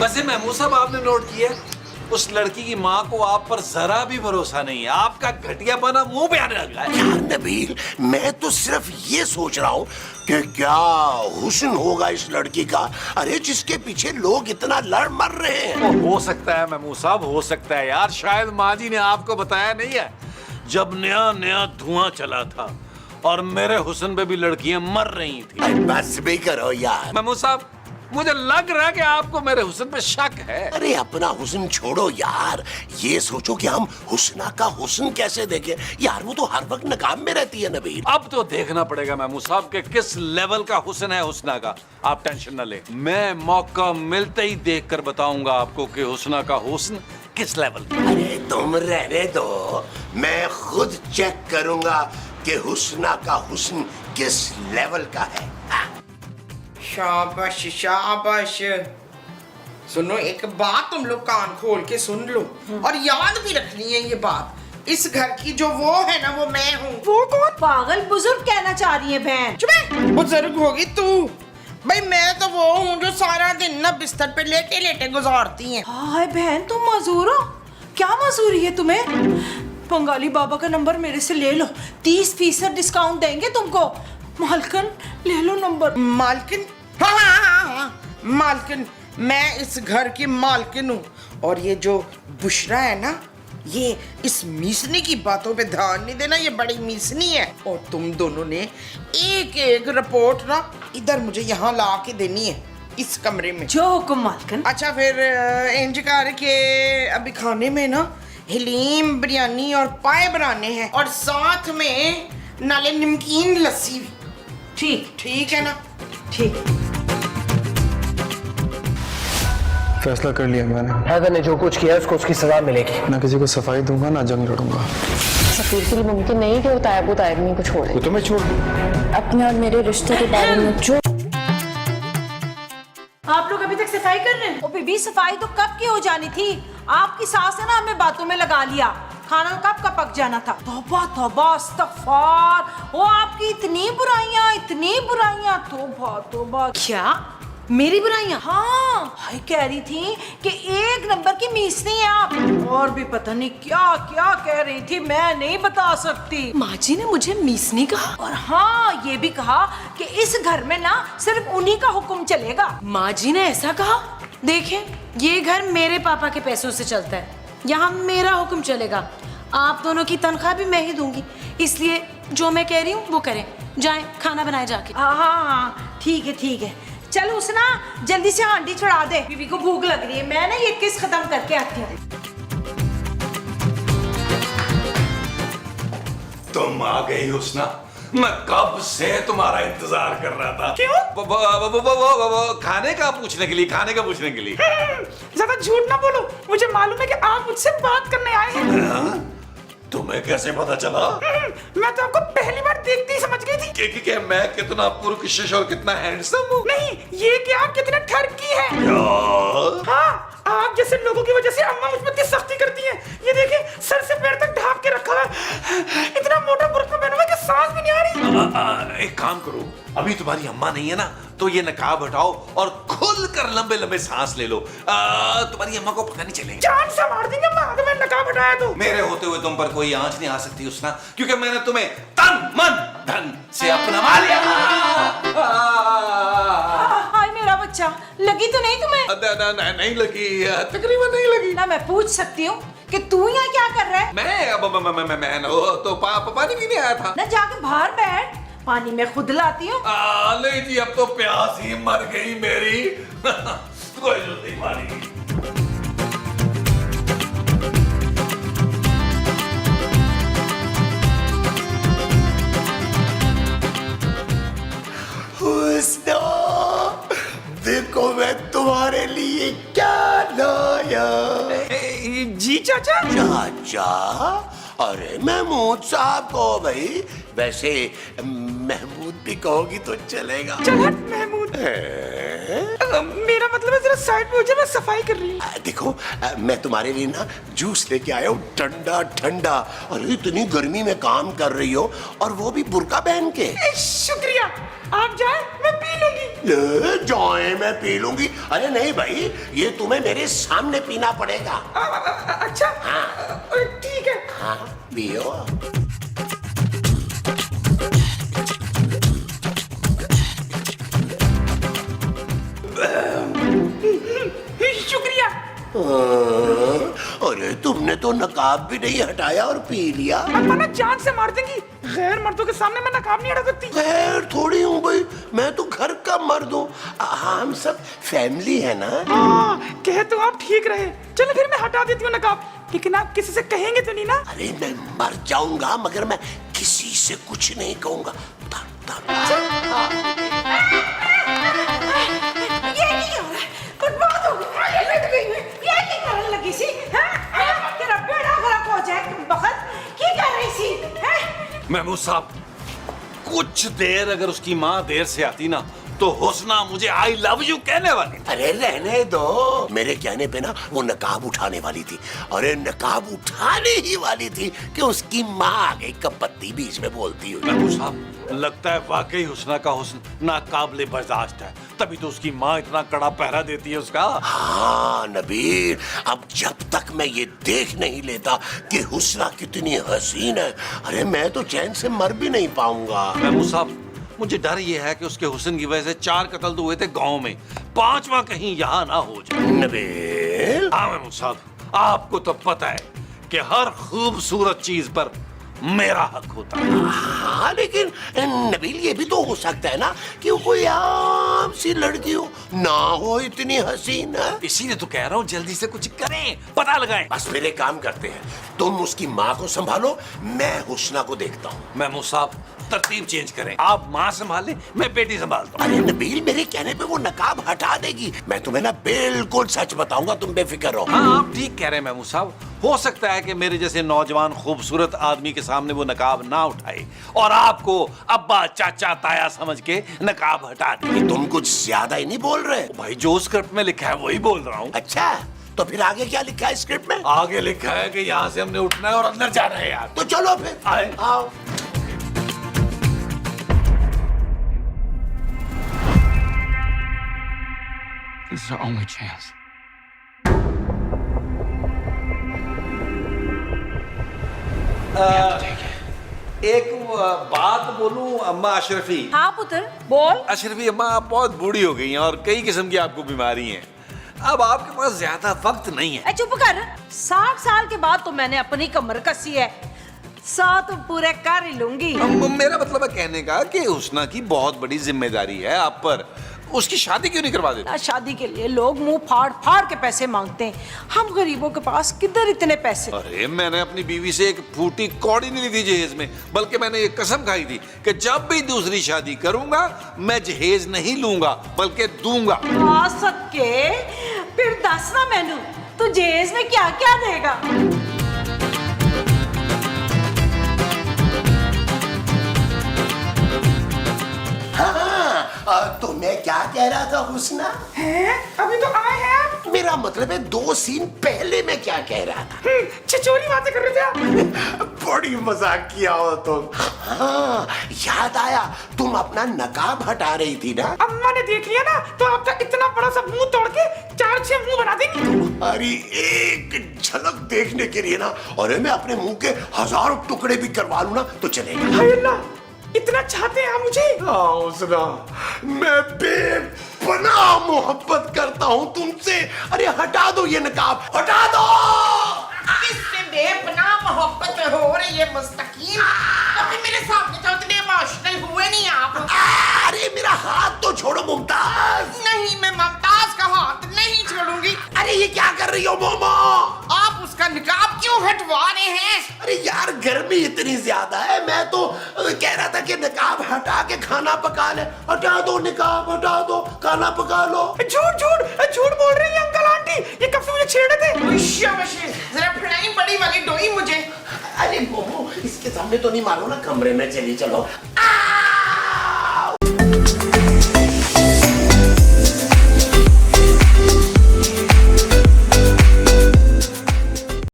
वैसे महमूद साहब आपने नोट किया उस लड़की की माँ को आप पर जरा भी भरोसा नहीं है। आपका घटियापना मुंह पे आने लगा है। यार नबील, मैं तो सिर्फ ये सोच रहा हूँ कि क्या हुस्न होगा इस लड़की का, अरे जिसके पीछे लोग इतना लड़ मर रहे हैं। हो सकता है महमूद साहब, हो सकता है यार, शायद माँ जी ने आपको बताया नहीं है। जब नया नया धुआं चला था और मेरे हुस्न पे भी लड़कियां मर रही थी। बस भी करो यार। महमूद साहब, मुझे लग रहा है कि आपको मेरे हुस्न पे शक है। अरे अपना हुस्न छोड़ो यार, ये सोचो कि हम हुस्ना का हुस्न कैसे देखें। यार वो तो हर वक्त नकाब में रहती है नबील। अब तो देखना पड़ेगा महमूद साहब कि किस लेवल का हुस्न है हुस्ना का। आप टेंशन न ले, मैं मौका मिलते ही देखकर बताऊंगा आपको कि हुस्ना का हुस्न किस लेवल का। अरे तुम रहने दो, मैं खुद चेक करूंगा कि हुस्ना का हुस्न किस लेवल का है। शाबाश शाबाश। सुनो, एक बात तुम लोग कान खोल के सुन लो और याद भी रखनी है ये बात। इस घर की जो वो है ना, वो मैं हूँ। वो कौन? पागल बुजुर्ग कहना चाह रही है बहन। चुप है, बुजुर्ग होगी तू। भाई मैं तो वो हूँ जो सारा दिन ना बिस्तर पे लेटे लेटे गुजारती है। हाय बहन, तुम मजूर हो? क्या मजूरी है तुम्हें? बंगाली बाबा का नंबर मेरे से ले लो, 30% डिस्काउंट देंगे तुमको। मालकिन ले लो नंबर। मालकिन? हाँ, मालकिन। मैं इस घर की मालकिन हूँ। और ये जो बुशरा है ना, ये इस मीसनी की बातों पे ध्यान नहीं देना, ये बड़ी मीसनी है। और तुम दोनों ने एक एक रिपोर्ट ना इधर मुझे यहाँ ला के देनी है, इस कमरे में। जो हुक्म मालकिन। अच्छा फिर इंज कर के अभी खाने में ना हलीम, बिरयानी और पाए बनाने हैं, और साथ में नाले नमकीन लस्सी भी। ठीक ठीक है ना? ठीक। फैसला कर लिया मैंने। हैदर ने जो कुछ किया उसको उसकी सजा मिलेगी। ना किसी को सफाई दूंगा ना जंग लड़ूंगा। सफीर के लिए मुमकिन नहीं कि वो तायब नहीं को छोड़े। वो तो मैं छोड़ दूं। अपने और मेरे रिश्ते के बारे में जो आप लोग अभी तक सफाई कर रहे हैं? ओ बीबी, सफाई तो कब की हो जानी थी। आपकी सास है ना, हमें बातों में लगा लिया। खाना कब का पक जाना था। तौबा तौबा, अस्तगफार। वो आपकी इतनी बुराइयां, तौबा तौबा। क्या मेरी बुराइयां? हाँ, भाई कह रही थी कि एक नंबर की मीसनी है आप। और भी पता नहीं क्या क्या कह रही थी, मैं नहीं बता सकती। माँ जी ने मुझे मीसनी कहा? और हाँ, ये भी कहा कि इस घर में ना सिर्फ उन्हीं का हुक्म चलेगा। माँ जी ने ऐसा कहा? देखें, ये घर मेरे पापा के पैसों से चलता है, यहाँ मेरा हुक्म चलेगा। आप दोनों की तनख्वाह भी मैं ही दूंगी, इसलिए जो मैं कह रही हूँ वो करें। जाएं, खाना बनाए जाके। हाँ, ठीक है। चल उसना, जल्दी से हांडी चढ़ा दे, बीबी को भूख लग रही है। मैं ना ये किस खत्म करके आती हूँ। तुम आ गई हुस्ना, मैं कब से तुम्हारा इंतजार कर रहा था। क्यों? खाने का पूछने के लिए। ज्यादा झूठ ना बोलो, मुझे मालूम है कि आप मुझसे बात करने आए हैं। तुम्हें कैसे पता चला? मैं तो आपको पहली बार देखते ही समझ गई थी कि मैं कितना पुरकशिश और कितना हैंडसम हूँ। नहीं, ये कि आप कितने ठरकी हैं। हाँ, आप जैसे लोगों की वजह से अम्मा मुझ पर इतनी सख्ती करती हैं। ये देखिए, सर से पैर तक ढांप के रखा है। इतना मोटा बुर्का पहना हुआ कि सांस भी नहीं आ रही। एक काम करो, अभी तुम्हारी अम्मा नहीं है ना, तो ये नकाब हटाओ और खुलकर लंबे लंबे सांस ले लो। तुम्हारी अम्मा को पता नहीं चलेगा। जान से मार देंगे अम्मा अगर मैं नकाब हटाया तो। मेरे होते हुए तुम पर कोई आंच नहीं आ सकती हुस्ना, क्योंकि मैंने तुम्हें तन मन धन से अपना लिया। हाय मेरा बच्चा, लगी तो नहीं तुम्हें? नहीं लगी, तकरीबन नहीं लगी। ना मैं पूछ सकती हूँ कि तू यहाँ क्या कर रहा है? मैं तो पानी पीने आया था। ना जाके बाहर बैठ, पानी में खुद लाती हूँ। नहीं जी, अब तो प्यास ही मर गई मेरी। कोई जरूरत नहीं पानी की। हुस्ना, देखो मैं तुम्हारे लिए क्या लाया। जी चाचा। चाचा? अरे महमूद साहब को भाई, वैसे महमूद भी कहोगी तो चलेगा। चल हट महमूद। मेरा मतलब है जरा साइड में हो जा, मैं सफाई कर रही हूँ। देखो, मैं तुम्हारे लिए ना जूस लेके आया हूँ, ठंडा ठंडा। अरे इतनी गर्मी में काम कर रही हो और वो भी बुर्का पहन के। शुक्रिया, आप जाए, मैं पी लूंगी। ले जाए मैं पी लूंगी। अरे नहीं भाई, ये तुम्हें मेरे सामने पीना पड़ेगा। अच्छा ठीक है। हाँ पियो। शुक्रिया। अरे तुमने तो नकाब भी नहीं हटाया और पी लिया। अम्मा जान से मार देंगी। गैर मर्दों के सामने मैं नकाब नहीं हटा सकती। गैर थोड़ी हूँ भाई, मैं तो घर का मर्द हूँ। हम सब फैमिली है ना। हाँ, कहे तो आप ठीक रहे। चलो फिर मैं हटा देती हूँ नकाब, लेकिन आप किसी से कहेंगे तो नहीं ना? अरे मैं मर जाऊंगा मगर मैं किसी से कुछ नहीं कहूंगा। ये नहीं हो रहा है, बर्बाद हो गई, ये लट गई, ये की करने लगी सी, हैं? तेरा बेड़ा खराब हो जाए, बखत की कर रही सी, हैं? महमूद साहब, कुछ देर अगर उसकी माँ देर से आती ना तो हुस्ना मुझे आई लव यू कहने वाली। अरे रहने दो, मेरे कहने पे ना वो नकाब उठाने वाली थी। अरे नकाब उठाने ही वाली थी कि उसकी माँ आ गई, कपत्ती बीच में बोलती हुई। महमूद साहब, लगता है वाकई हुस्ना का हुस्न नाकाबिले बर्दाश्त है, तभी तो उसकी माँ इतना कड़ा पहरा देती है उसका। हाँ नबील, अब जब तक मैं ये देख नहीं लेता कि हुस्ना कितनी हसीन है, अरे मैं तो चैन से मर भी नहीं पाऊंगा। महमूद साहब, मुझे डर ये है कि उसके हुस्न की वजह से 4 कत्ल तो हुए थे गांव में, 5वां कहीं यहाँ ना हो जाए। नबील, हाँ महमूद साहब, आपको तो पता है कि हर खूबसूरत चीज पर मेरा हक होता है। हाँ लेकिन नबील ये भी तो हो सकता है ना कि वो कोई आम सी लड़की हो, ना हो इतनी हसीन है। इसीलिए तो कह रहा हूँ जल्दी से कुछ करें, पता लगाएं। बस मेरे काम करते हैं, तुम उसकी माँ को संभालो, मैं हुस्ना को देखता हूँ। महमूद साहब, तरतीब चेंज करें, आप माँ संभालें, मैं बेटी संभालता हूँ। अरे नबील, मेरे कहने पे वो नकाब हटा देगी। मैं तुम्हें ना बिल्कुल सच बताऊंगा, तुम बेफिक्र रहो। हाँ आप ठीक कह रहे हैं महमूद साहब, हो सकता है कि मेरे जैसे नौजवान खूबसूरत आदमी के सामने वो नकाब ना उठाए और आपको अब्बा चाचा ताया समझ के नकाब हटा दे। तुम कुछ ज्यादा ही नहीं बोल रहे। भाई जो स्क्रिप्ट में लिखा है वही बोल रहा हूँ। अच्छा, तो फिर आगे क्या लिखा है स्क्रिप्ट में? आगे लिखा है कि यहाँ से हमने उठना है और अंदर जाना है यार। तो चलो फिर आए। आओ। This is our only chance. एक बात बोलूं अम्मा अशरफी। हाँ पुत्र, बोल। अशरफी अम्मा, आप बहुत बूढ़ी हो गई हैं और कई किस्म की आपको बीमारी हैं। अब आपके पास ज्यादा वक्त नहीं है। चुप कर, 60 साल के बाद तो मैंने अपनी कमर कसी है, 100 तो पूरे कर ही लूंगी। मेरा मतलब है कहने का कि हुस्ना की बहुत बड़ी जिम्मेदारी है आप पर, उसकी शादी क्यों नहीं करवा देते? शादी के लिए लोग मुंह फाड़ फाड़ के पैसे मांगते हैं, हम गरीबों के पास किधर इतने पैसे। अरे मैंने अपनी बीवी से एक फूटी कौड़ी नहीं ली थी जहेज में, बल्कि मैंने ये कसम खाई थी कि जब भी दूसरी शादी करूंगा मैं जहेज नहीं लूंगा बल्कि दूंगा। आ सके फिर दस ना मैनू, तू जहेज में क्या क्या देगा? तो मैं क्या कह रहा था हुस्ना? हैं? अभी तो आए हैं आप। मेरा मतलब है 2 सीन पहले मैं क्या कह रहा था। छिछोरी बातें कर रहे थे आप। बड़ी मजाक किया हो तुम। हाँ याद आया, तुम अपना नकाब हटा रही थी ना। अम्मा ने देख लिया ना तो आपका इतना बड़ा सा मुंह तोड़ के 4-6 मुंह बना देंगी। अरे एक झलक देखने के लिए ना, अरे मैं अपने मुंह के 1000 टुकड़े भी करवा लूं ना तो चलेगा। हाय अल्लाह, इतना चाहते हैं आप मुझे? हाँ हुस्ना, मैं बेपनाह मोहब्बत करता हूँ तुमसे। अरे हटा दो ये नकाब, हटा दो। किससे बेपनाह मोहब्बत हो रही है मुस्तकीम? अभी मेरे सामने तो इतने इमोशनल हुए नहीं आप। अरे मेरा हाथ तो छोड़ो मुमताज। नहीं, मैं मुमताज का हाथ नहीं छोड़ूंगी। अरे ये क्या कर रही हो मोमो? आप उसका निकाब क्यों हटवा रहे हैं? अरे यार गर्मी इतनी ज्यादा है, मैं तो कह रहा था कि निकाब हटा के खाना पका ले। हटा दो निकाब, हटा दो, खाना पका लो। झूठ झूठ झूठ बोल रही है अंकल आंटी, ये कब से मुझे छेड़े थे? जरा फड़ाई बड़ी वाली डोई मुझे। अरे मोमो, इसके सामने तो नहीं मारो ना, कमरे में चली चलो।